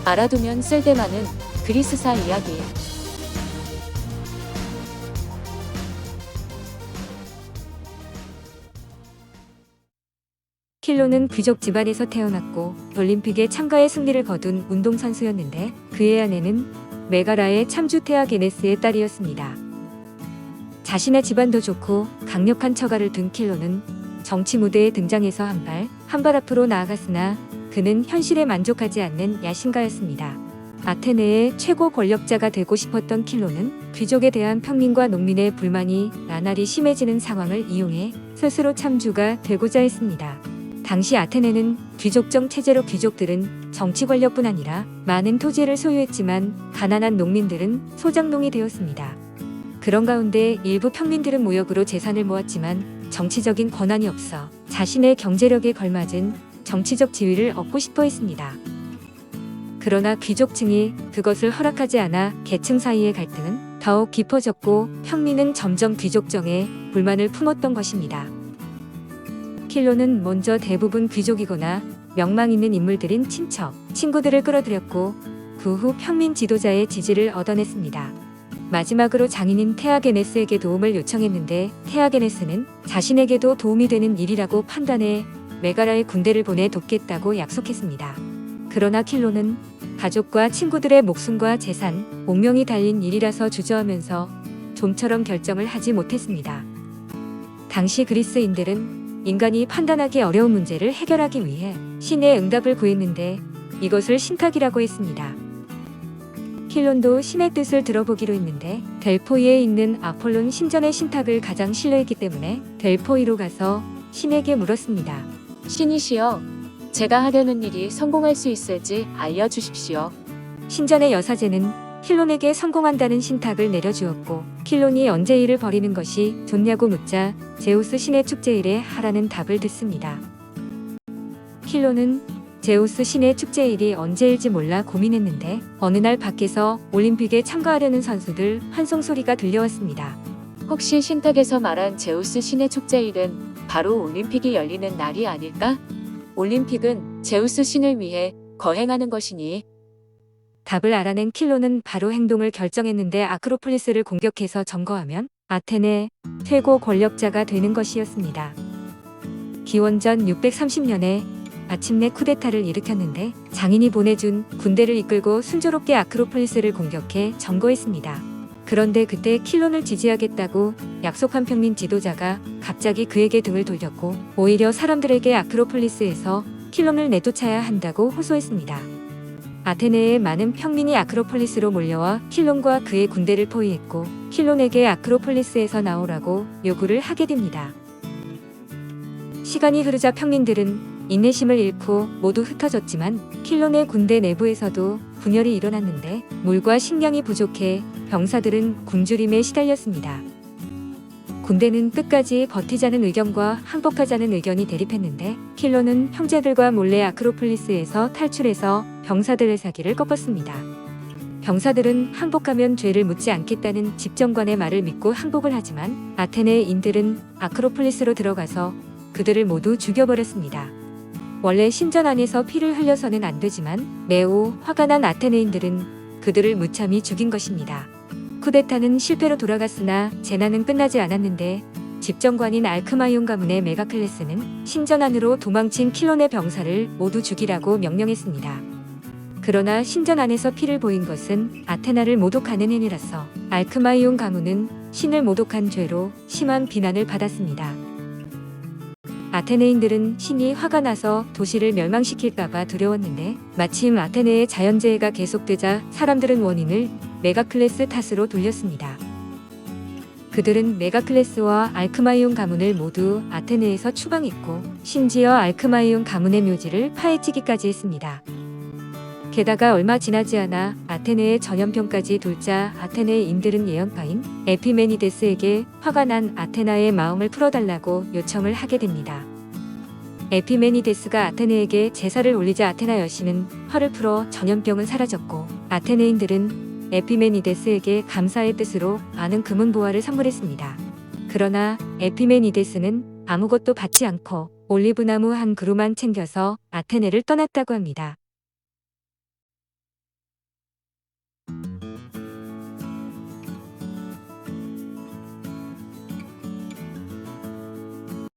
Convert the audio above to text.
알아두면 쓸데많은 그리스사 이야기. 킬로는 귀족 집안에서 태어났고 올림픽에 참가해 승리를 거둔 운동선수였는데 그의 아내는 메가라의 참주 테아게네스의 딸이었습니다. 자신의 집안도 좋고 강력한 처가를 둔 킬로는 정치 무대에 등장해서 한 발 앞으로 나아갔으나 그는 현실에 만족하지 않는 야심가였습니다. 아테네의 최고 권력자가 되고 싶었던 킬로는 귀족에 대한 평민과 농민의 불만이 나날이 심해지는 상황을 이용해 스스로 참주가 되고자 했습니다. 당시 아테네는 귀족정 체제로 귀족들은 정치 권력뿐 아니라 많은 토지를 소유했지만 가난한 농민들은 소작농이 되었습니다. 그런 가운데 일부 평민들은 무역으로 재산을 모았지만 정치적인 권한이 없어 자신의 경제력에 걸맞은 정치적 지위를 얻고 싶어 했습니다. 그러나 귀족층이 그것을 허락하지 않아 계층 사이의 갈등은 더욱 깊어졌고 평민은 점점 귀족정에 불만을 품었던 것입니다. 킬로는 먼저 대부분 귀족이거나 명망 있는 인물들인 친척, 친구들을 끌어들였고 그 후 평민 지도자의 지지를 얻어냈습니다. 마지막으로 장인인 테아게네스에게 도움을 요청했는데 테아게네스는 자신에게도 도움이 되는 일이라고 판단해 메가라의 군대를 보내 돕겠다고 약속했습니다. 그러나 킬로는 가족과 친구들의 목숨과 재산, 운명이 달린 일이라서 주저하면서 좀처럼 결정을 하지 못했습니다. 당시 그리스인들은 인간이 판단하기 어려운 문제를 해결하기 위해 신의 응답을 구했는데 이것을 신탁이라고 했습니다. 킬론도 신의 뜻을 들어보기로 했는데 델포이에 있는 아폴론 신전의 신탁을 가장 신뢰했기 때문에 델포이로 가서 신에게 물었습니다. 신이시여, 제가 하려는 일이 성공할 수 있을지 알려주십시오. 신전의 여사제는 킬론에게 성공한다는 신탁을 내려주었고 킬론이 언제 일을 벌이는 것이 좋냐고 묻자 제우스 신의 축제일에 하라는 답을 듣습니다. 킬론은 제우스 신의 축제일이 언제일지 몰라 고민했는데 어느 날 밖에서 올림픽에 참가하려는 선수들 환송 소리가 들려왔습니다. 혹시 신탁에서 말한 제우스 신의 축제일은 바로 올림픽이 열리는 날이 아닐까? 올림픽은 제우스 신을 위해 거행하는 것이니. 답을 알아낸 킬로는 바로 행동을 결정했는데 아크로폴리스를 공격해서 점거하면 아테네 최고 권력자가 되는 것이었습니다. 기원전 630년에 마침내 쿠데타를 일으켰는데 장인이 보내준 군대를 이끌고 순조롭게 아크로폴리스를 공격해 점거했습니다. 그런데 그때 킬론을 지지하겠다고 약속한 평민 지도자가 갑자기 그에게 등을 돌렸고 오히려 사람들에게 아크로폴리스에서 킬론을 내쫓아야 한다고 호소했습니다. 아테네의 많은 평민이 아크로폴리스로 몰려와 킬론과 그의 군대를 포위했고 킬론에게 아크로폴리스에서 나오라고 요구를 하게 됩니다. 시간이 흐르자 평민들은 인내심을 잃고 모두 흩어졌지만 킬론의 군대 내부에서도 분열이 일어났는데 물과 식량이 부족해 병사들은 굶주림에 시달렸습니다. 군대는 끝까지 버티자는 의견과 항복하자는 의견이 대립했는데 킬론은 형제들과 몰래 아크로폴리스에서 탈출해서 병사들의 사기를 꺾었습니다. 병사들은 항복하면 죄를 묻지 않겠다는 집정관의 말을 믿고 항복을 하지만 아테네인들은 아크로폴리스로 들어가서 그들을 모두 죽여버렸습니다. 원래 신전 안에서 피를 흘려서는 안 되지만 매우 화가 난 아테네인들은 그들을 무참히 죽인 것입니다. 쿠데타는 실패로 돌아갔으나 재난은 끝나지 않았는데 집정관인 알크마이온 가문의 메가클레스는 신전 안으로 도망친 킬론의 병사를 모두 죽이라고 명령했습니다. 그러나 신전 안에서 피를 보인 것은 아테나를 모독하는 행위라서 알크마이온 가문은 신을 모독한 죄로 심한 비난을 받았습니다. 아테네인들은 신이 화가 나서 도시를 멸망시킬까봐 두려웠는데 마침 아테네의 자연재해가 계속되자 사람들은 원인을 메가클레스 탓으로 돌렸습니다. 그들은 메가클레스와 알크마이온 가문을 모두 아테네에서 추방했고 심지어 알크마이온 가문의 묘지를 파헤치기까지 했습니다. 게다가 얼마 지나지 않아 아테네의 전염병까지 돌자 아테네인들은 예언가인 에피메니데스에게 화가 난 아테나의 마음을 풀어달라고 요청을 하게 됩니다. 에피메니데스가 아테네에게 제사를 올리자 아테나 여신은 화를 풀어 전염병은 사라졌고 아테네인들은 에피메니데스에게 감사의 뜻으로 많은 금은 보화를 선물했습니다. 그러나 에피메니데스는 아무것도 받지 않고 올리브나무 한 그루만 챙겨서 아테네를 떠났다고 합니다.